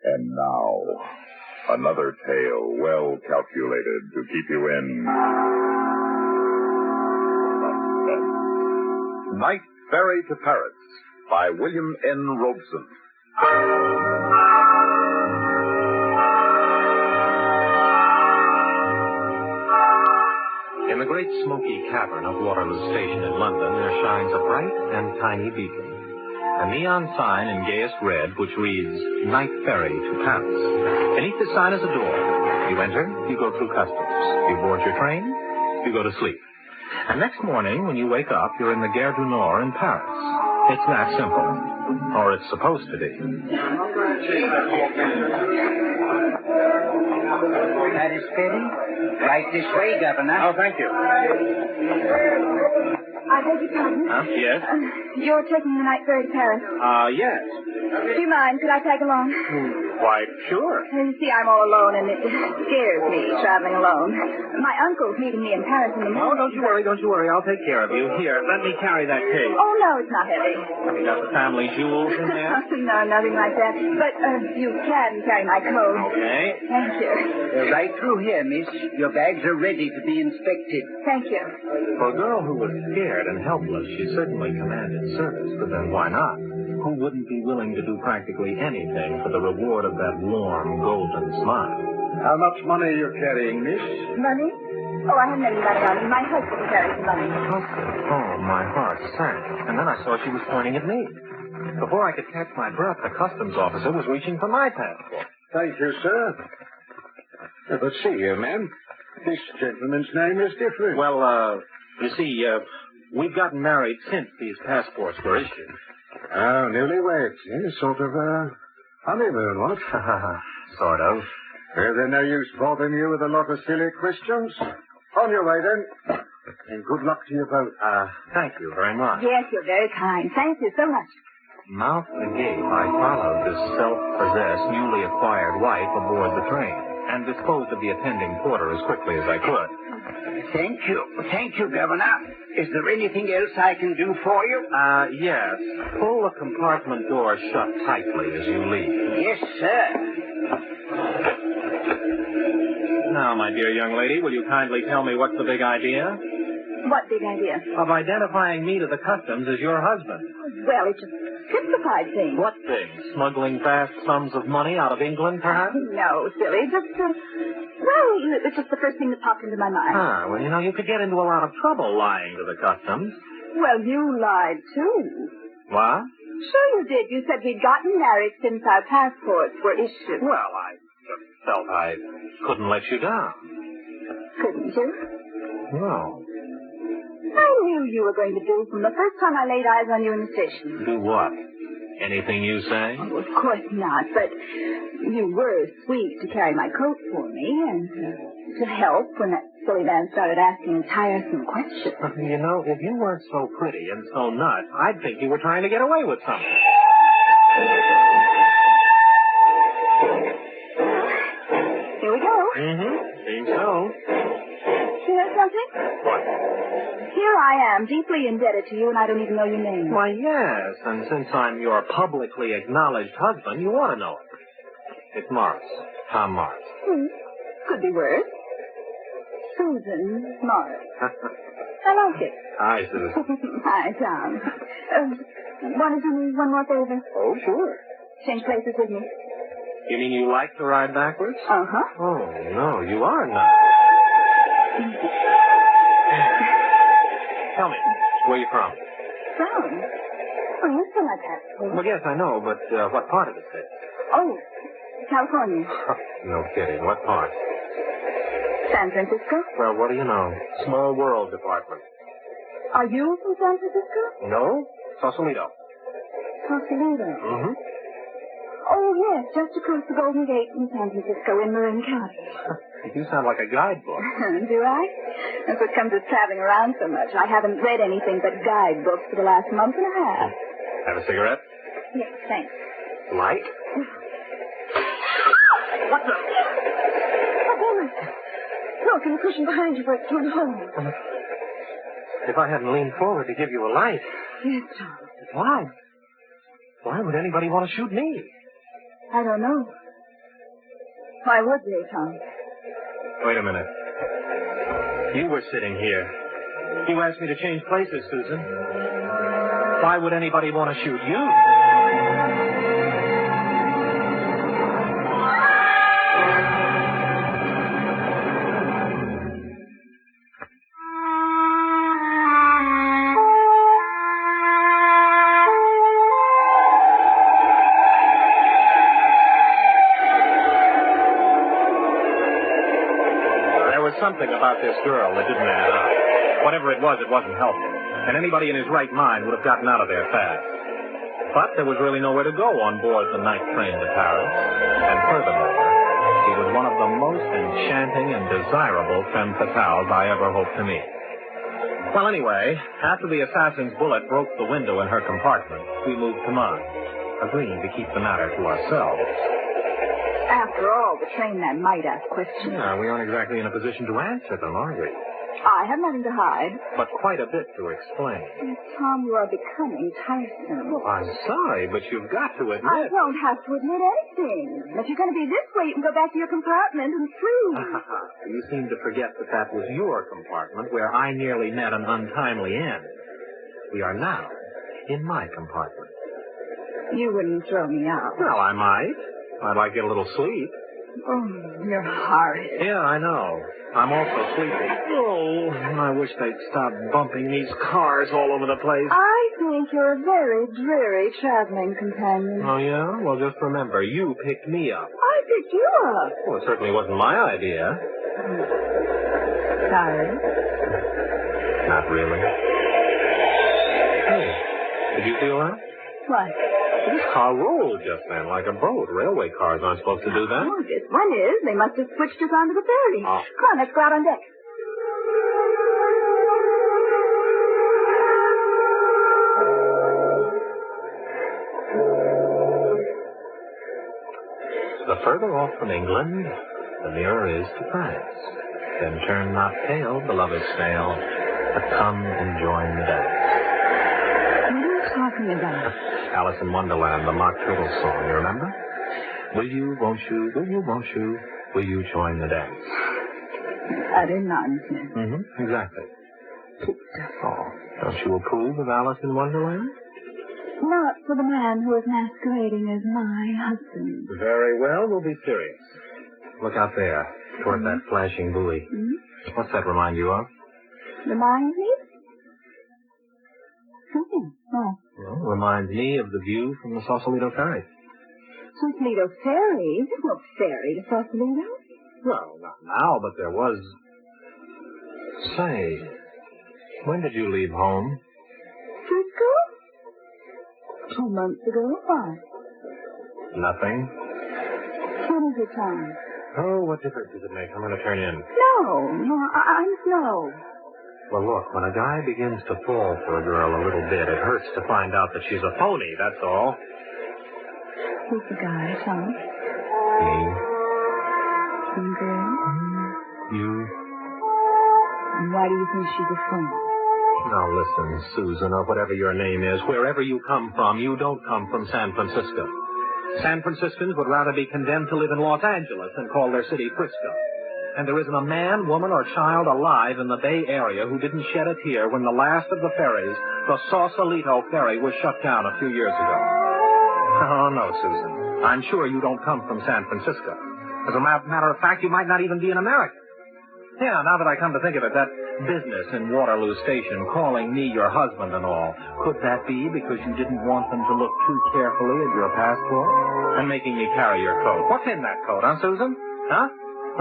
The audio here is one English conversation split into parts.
And now, another tale well calculated to keep you in suspense. Night Ferry to Paris by William N. Robson. In the great smoky cavern of Waterloo Station in London, there shines a bright and tiny beacon. A neon sign in gayest red which reads, Night Ferry to Paris. Beneath the sign is a door. You enter, you go through customs. You board your train, you go to sleep. And next morning, when you wake up, you're in the Gare du Nord in Paris. It's that simple. Or it's supposed to be. That is Ferry. Right this way, Governor. Oh, thank you. I beg your pardon? Yes? You're taking the night ferry to Paris. Yes. Do you mind? Could I tag along? Why, sure. You see, I'm all alone, and it scares me, traveling alone. My uncle's meeting me in Paris in the Oh, morning. don't you worry. I'll take care of you. Here, let me carry that case. Oh, no, it's not heavy. Have you got the family jewels in there? No, nothing like that. But you can carry my coat. Okay. Thank you. They're right through here, miss. Your bags are ready to be inspected. Thank you. For a girl who was scared and helpless, she certainly commanded service. But then why not? Who wouldn't be willing to do practically anything for the reward of that warm, golden smile? How much money are you carrying, miss? Money? Oh, I haven't any money on me. My husband carries the money. Husband? Oh, my heart sank. And then I saw she was pointing at me. Before I could catch my breath, the customs officer was reaching for my passport. Thank you, sir. But see here, ma'am. This gentleman's name is different. Well, you see, we've gotten married since these passports were issued. Oh, newlyweds. Yeah, sort of, honeymoon, what? Sort of. Well, then no use bothering you with a lot of silly questions. On your way, then. And good luck to you both. Thank you very much. Yes, you're very kind. Thank you so much. Mouth agape, I followed this self-possessed, newly acquired wife aboard the train and disposed of the attending porter as quickly as I could. Thank you. Thank you, Governor. Is there anything else I can do for you? Yes. Pull the compartment door shut tightly as you leave. Yes, sir. Now, my dear young lady, will you kindly tell me what's the big idea? What big idea? Of identifying me to the customs as your husband. Well, it's a simplified thing. What thing? Smuggling vast sums of money out of England, perhaps? No, silly. Just, well, it's just the first thing that popped into my mind. Well, you know, you could get into a lot of trouble lying to the customs. Well, you lied, too. What? Sure you did. You said we'd gotten married since our passports were issued. Well, I just felt I couldn't let you down. Couldn't you? No. I knew you were going to do from the first time I laid eyes on you in the station. Do what? Anything you say? Oh, of course not, but you were sweet to carry my coat for me and to help when that silly man started asking tiresome questions. You know, if you weren't so pretty and so nuts, I'd think you were trying to get away with something. Here we go. Seems so. You know something? What? Here I am, deeply indebted to you, and I don't even know your name. Why, yes, and since I'm your publicly acknowledged husband, you ought to know it. It's Morris. Tom Morris. Could be worse. Susan Morris. I like it. Hi, Susan. Hi, Tom. Want to do me one more favor? Oh, sure. Change places with me. You mean you like to ride backwards? Uh-huh. Oh, no, you are not. Tell me, where you from? From? Oh, you still my passport. Well, yes, I know, but what part of the state? Oh, California. No kidding. What part? San Francisco? Well, what do you know? Small world department. Are you from San Francisco? No? Sausalito. Sausalito. Mm-hmm. Oh, yes, just across the Golden Gate from San Francisco in Marin County. You sound like a guidebook. Do I? That's what comes of traveling around so much. I haven't read anything but guidebooks for the last month and a half. Have a cigarette? Yes, thanks. Light? What the? Oh, woman. Look, in the cushion behind you where it's torn home. If I hadn't leaned forward to give you a light. Yes, Tom. Why? Why would anybody want to shoot me? I don't know. Why would they, Tom? Wait a minute. You were sitting here. You asked me to change places, Susan. Why would anybody want to shoot you? Something about this girl that didn't add up. Whatever it wasn't helpful. And anybody in his right mind would have gotten out of there fast. But there was really nowhere to go on board the night train to Paris. And furthermore, he was one of the most enchanting and desirable femme fatales I ever hoped to meet. Well, anyway, after the assassin's bullet broke the window in her compartment, we moved to mine, agreeing to keep the matter to ourselves. After all, the train man might ask questions. Yeah, we aren't exactly in a position to answer them, are we? I have nothing to hide. But quite a bit to explain. Tom, you are becoming tiresome. Oh, I'm sorry, but you've got to admit... I don't have to admit anything. If you're going to be this way, you can go back to your compartment and sleep. You seem to forget that was your compartment where I nearly met an untimely end. We are now in my compartment. You wouldn't throw me out. Well, I might. I'd like to get a little sleep. Oh, you're horrid. Yeah, I know. I'm also sleepy. Oh, I wish they'd stop bumping these cars all over the place. I think you're a very dreary traveling companion. Oh, yeah? Well, just remember, you picked me up. I picked you up. Well, it certainly wasn't my idea. Sorry. Not really. Hey, did you feel that? What? This car rolled just then like a boat. Railway cars aren't supposed to do that. Oh, this one is. They must have switched us onto the ferry. Oh. Come on, let's go out on deck. The further off from England, the nearer is to France. Then turn not pale, beloved snail, but come and join the dance. What are you talking about? Alice in Wonderland, the Mock Turtle song, you remember? Will you, won't you, will you join the dance? Utter nonsense. Mm-hmm, exactly. Oh, don't you approve of Alice in Wonderland? Not for the man who is masquerading as my husband. Very well, we'll be serious. Look out there, toward that flashing buoy. Mm-hmm. What's that remind you of? Remind me? Oh. Well, reminds me of the view from the Sausalito Ferry. Sausalito Ferry? There's no ferry to Sausalito. Well, not now, but there was. Say, when did you leave home? Frisco? 2 months ago. Why? Nothing. What is it, Tom? Oh, what difference does it make? I'm going to turn in. No, I must know. Well, look, when a guy begins to fall for a girl a little bit, it hurts to find out that she's a phony, that's all. Who's the guy, Tom? Me. Some girl? You. And why do you think she's a phony? Now listen, Susan, or whatever your name is, wherever you come from, you don't come from San Francisco. San Franciscans would rather be condemned to live in Los Angeles than call their city Frisco. And there isn't a man, woman, or child alive in the Bay Area who didn't shed a tear when the last of the ferries, the Sausalito Ferry, was shut down a few years ago. Oh, no, Susan. I'm sure you don't come from San Francisco. As a matter of fact, you might not even be an American. Yeah, now that I come to think of it, that business in Waterloo Station, calling me your husband and all, could that be because you didn't want them to look too carefully at your passport? And making me carry your coat. What's in that coat, huh, Susan? Huh?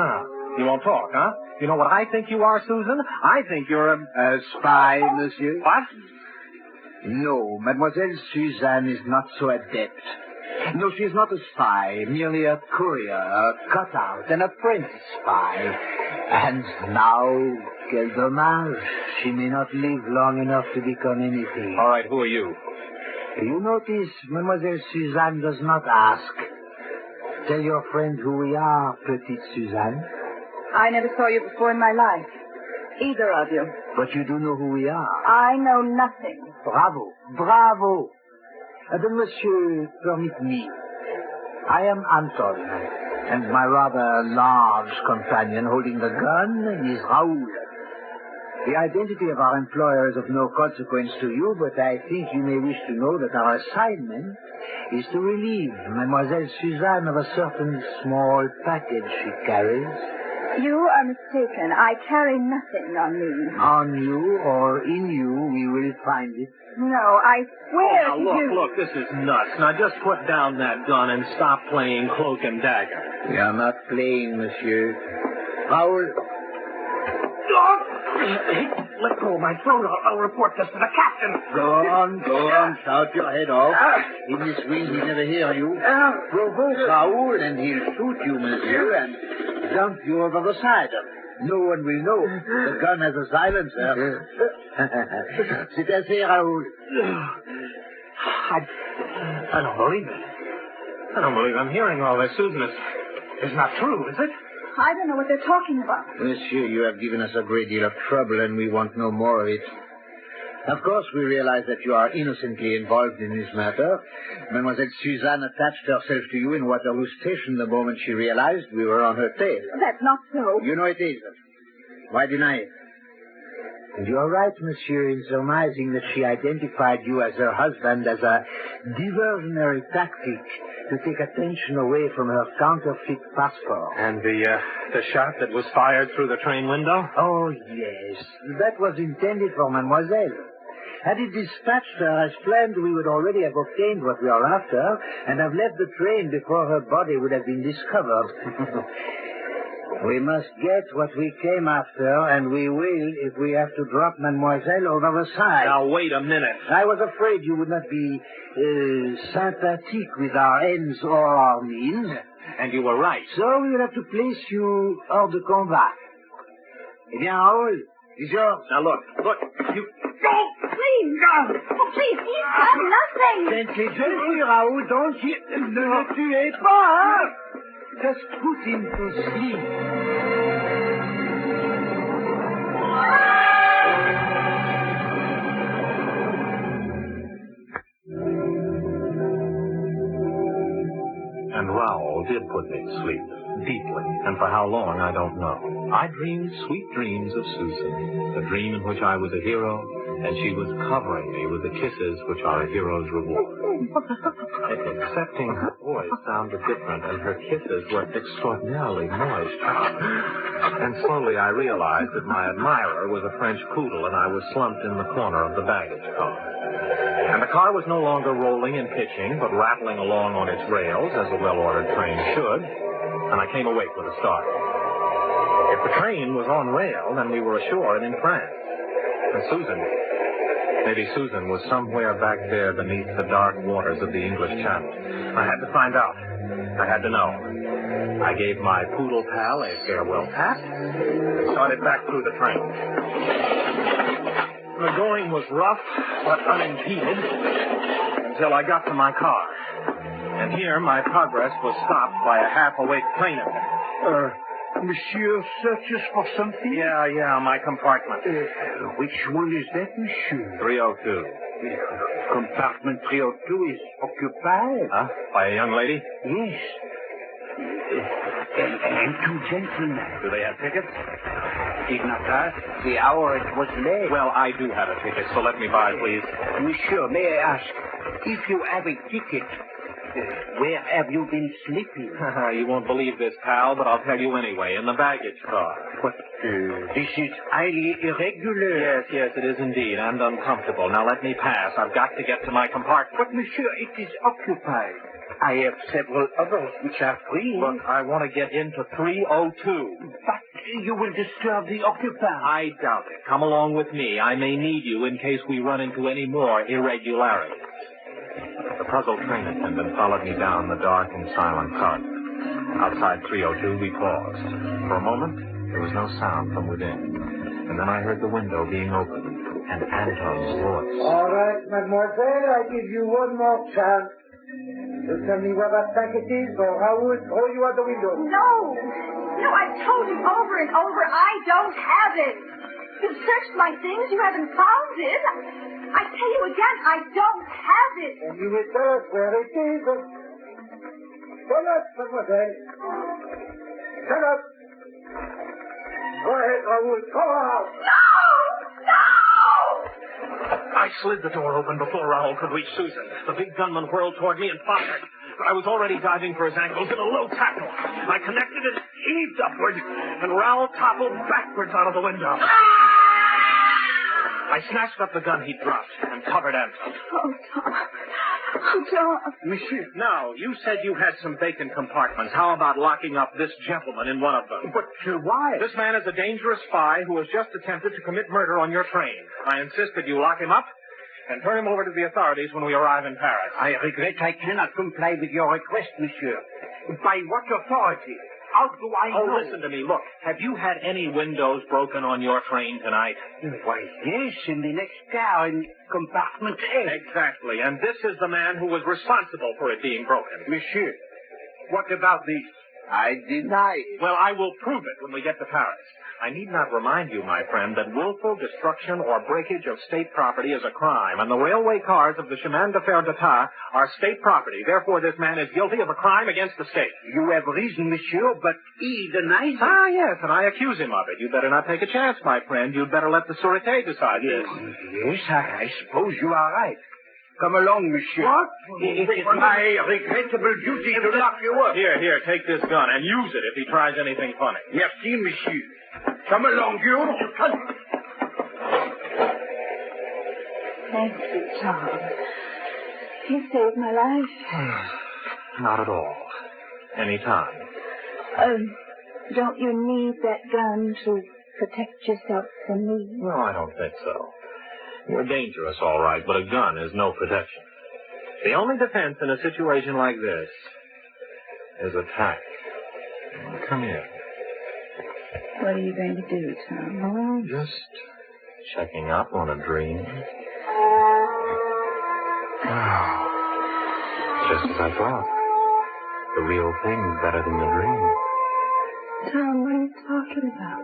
Huh? You won't talk, huh? You know what I think you are, Susan? I think you're a spy, monsieur? What? No, Mademoiselle Suzanne is not so adept. No, she's not a spy, merely a courier, a cutout, an apprentice spy. And now, quel dommage, she may not live long enough to become anything. All right, who are you? You notice Mademoiselle Suzanne does not ask. Tell your friend who we are, petite Suzanne. I never saw you before in my life. Either of you. But you do know who we are. I know nothing. Bravo, bravo. Then, monsieur, permit me. I am Anton. And my rather large companion holding the gun is Raoul. The identity of our employer is of no consequence to you, but I think you may wish to know that our assignment is to relieve Mademoiselle Suzanne of a certain small package she carries. You are mistaken. I carry nothing on me. On you or in you, we will find it. No, I swear Oh, to now, you. look, this is nuts. Now, just put down that gun and stop playing cloak and dagger. We are not playing, monsieur. Raoul. Let go of my throat. I'll report this to the captain. Go on, shout your head off. In this wind, he'll never hear you. Provoke Raoul, and he'll shoot you, monsieur, and dump you over the side. No one will know. The gun has a silencer. C'est assez, Raoul. I don't believe it. I don't believe I'm hearing all this. Susan, it's not true, is it? I don't know what they're talking about. Monsieur, you have given us a great deal of trouble, and we want no more of it. Of course, we realize that you are innocently involved in this matter. Mademoiselle Suzanne attached herself to you in Waterloo Station the moment she realized we were on her tail. That's not so. You know it is. Why deny it? And you are right, monsieur, in surmising that she identified you as her husband as a diversionary tactic to take attention away from her counterfeit passport. And the shot that was fired through the train window? Oh, yes. That was intended for mademoiselle. Had it dispatched her as planned, we would already have obtained what we are after and have left the train before her body would have been discovered. We must get what we came after, and we will if we have to drop mademoiselle over the side. Now, wait a minute. I was afraid you would not be sympathetic with our ends or our means. And you were right. So we will have to place you hors de combat. Eh bien, Raoul, it's yours. Now, look, you... Go! Please! Oh, please, he's done nothing! Gently, Raoul, don't you... Ne le tuez pas, hein? Just put him to sleep. And Raoul did put me to sleep, deeply, and for how long, I don't know. I dreamed sweet dreams of Susan, a dream in which I was a hero, and she was covering me with the kisses which are a hero's reward. Excepting her voice sounded different, and her kisses were extraordinarily moist. And slowly I realized that my admirer was a French poodle, and I was slumped in the corner of the baggage car. And the car was no longer rolling and pitching, but rattling along on its rails, as a well-ordered train should, and I came awake with a start. If the train was on rail, then we were ashore and in France. And maybe Susan was somewhere back there beneath the dark waters of the English Channel. I had to find out. I had to know. I gave my poodle pal a farewell pat and started back through the train. The going was rough, but unimpeded, until I got to my car. And here my progress was stopped by a half-awake plane attendant. Monsieur searches for something? Yeah, my compartment. Which one is that, monsieur? 302. Compartment 302 is occupied. Huh? By a young lady? Yes. And two gentlemen. Do they have tickets? Did not ask. The hour it was late. Well, I do have a ticket, so let me buy, please. Monsieur, may I ask, if you have a ticket, where have you been sleeping? You won't believe this, pal, but I'll tell you anyway, in the baggage car. But this is highly irregular. Yes, it is indeed, and uncomfortable. Now let me pass. I've got to get to my compartment. But, monsieur, it is occupied. I have several others which are free. Look, I want to get into 302. But you will disturb the occupant. I doubt it. Come along with me. I may need you in case we run into any more irregularities. The puzzled train attendant followed me down the dark and silent corridor. Outside 302, we paused. For a moment, there was no sound from within. And then I heard the window being opened and Anton's voice. All right, mademoiselle, I give you one more chance. You tell me where that packet is, or I will throw you out the window. No, I've told you over and over, I don't have it. You've searched my things, you haven't found it. I tell you again, I don't have it. And you will tell us where it is. Well, mademoiselle. Shut up! Go ahead, Raoul. Go out! I slid the door open before Raoul could reach Susan. The big gunman whirled toward me and fired. But I was already diving for his ankles in a low tackle. I connected it, heaved upward, and Raoul toppled backwards out of the window. I snatched up the gun he dropped and covered Anton. Oh, Tom. Oh, Tom. Monsieur. Now, you said you had some vacant compartments. How about locking up this gentleman in one of them? But why? This man is a dangerous spy who has just attempted to commit murder on your train. I insist that you lock him up and turn him over to the authorities when we arrive in Paris. I regret I cannot comply with your request, monsieur. By what authority? How do I know? Oh, listen to me. Look, have you had any windows broken on your train tonight? Why, yes, in the next car, in compartment A. Exactly, and this is the man who was responsible for it being broken. Monsieur, what about this? I deny it. Well, I will prove it when we get to Paris. I need not remind you, my friend, that willful destruction or breakage of state property is a crime, and the railway cars of the chemin de fer d'État are state property. Therefore, this man is guilty of a crime against the state. You have reason, monsieur, but he denies it. Ah, yes, and I accuse him of it. You'd better not take a chance, my friend. You'd better let the Sûreté decide this. Yes, I suppose you are right. Come along, monsieur. What? It is my regrettable duty to lock you up. Here, take this gun and use it if he tries anything funny. Merci, monsieur. Come along, you. Thank you, Tom. You saved my life. Not at all. Any time. Don't you need that gun to protect yourself from me? No, I don't think so. You're dangerous, all right, but a gun is no protection. The only defense in a situation like this is attack. Come here. What are you going to do, Tom? Oh, just checking up on a dream. Just as I thought. The real thing's better than the dream. Tom, what are you talking about?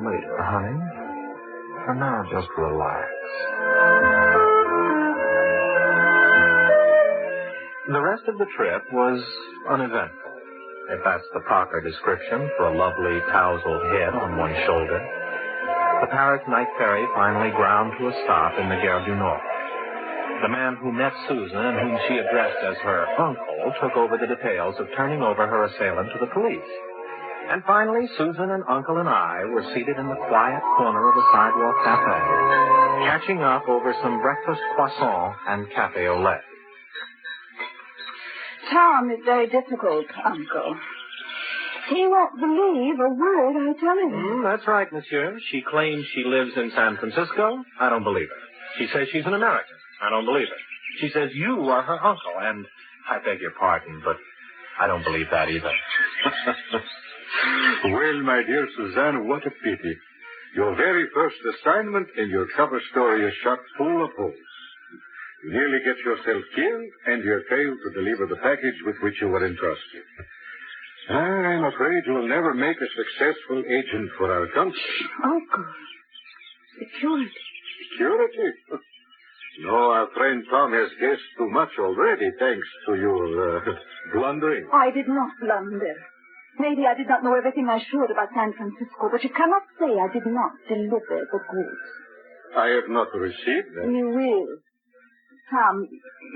Later, honey. For now, just relax. The rest of the trip was uneventful, if that's the proper description for a lovely tousled head on one shoulder. The Paris night ferry finally ground to a stop in the Gare du Nord. The man who met Susan and whom she addressed as her uncle took over the details of turning over her assailant to the police. And finally, Susan and Uncle and I were seated in the quiet corner of a sidewalk cafe, catching up over some breakfast croissant and cafe au lait. Tom is very difficult, Uncle. He won't believe a word I tell him. That's right, monsieur. She claims she lives in San Francisco. I don't believe her. She says she's an American. I don't believe it. She says you are her uncle, and I beg your pardon, but I don't believe that either. Well, my dear Suzanne, what a pity. Your very first assignment and your cover story is shot full of holes. You nearly get yourself killed, and you fail to deliver the package with which you were entrusted. I'm afraid you will never make a successful agent for our country. Uncle, security. Security? No, our friend Tom has guessed too much already, thanks to your blundering. I did not blunder. Maybe I did not know everything I should about San Francisco, but you cannot say I did not deliver the goods. I have not received them. You will. Tom,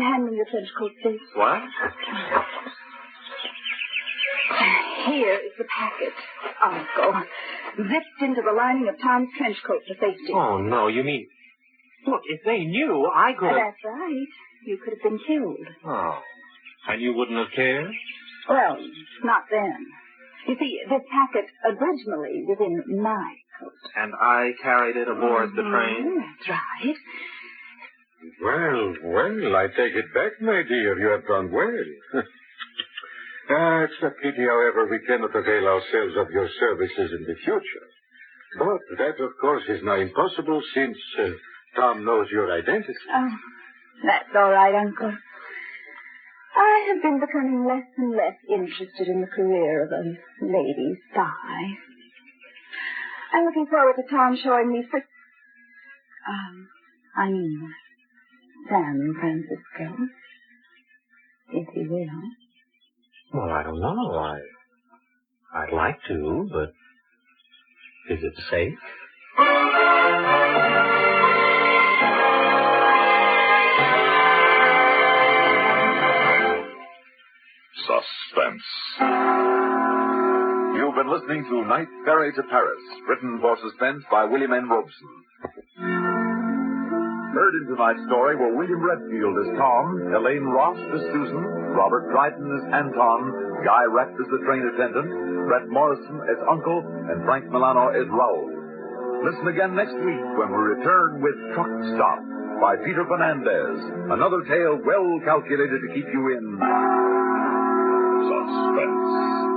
hand me your trench coat, please. What? Here is the packet, Uncle. Zipped into the lining of Tom's trench coat for safety. Oh, no, you mean... Look, if they knew, I could have... That's right. You could have been killed. Oh. And you wouldn't have cared? Well, not then. You see, this packet originally was in my coat. And I carried it aboard the train? That's right. Well, I take it back, my dear. You have done well. It's a pity, however, we cannot avail ourselves of your services in the future. But that, of course, is now impossible since Tom knows your identity. Oh, that's all right, Uncle. I have been becoming less and less interested in the career of a lady spy. I'm looking forward to Tom showing me San Francisco. If he will. Well, I don't know. I'd like to, but is it safe? Suspense. You've been listening to Night Ferry to Paris, written for Suspense by William N. Robson. Heard in tonight's story were William Redfield as Tom, Elaine Rost as Susan, Robert Dryden as Anton, Guy Rex as the train attendant, Brett Morrison as Uncle, and Frank Milano as Raoul. Listen again next week when we return with Truck Stop by Peter Fernandez, another tale well calculated to keep you in Suspense.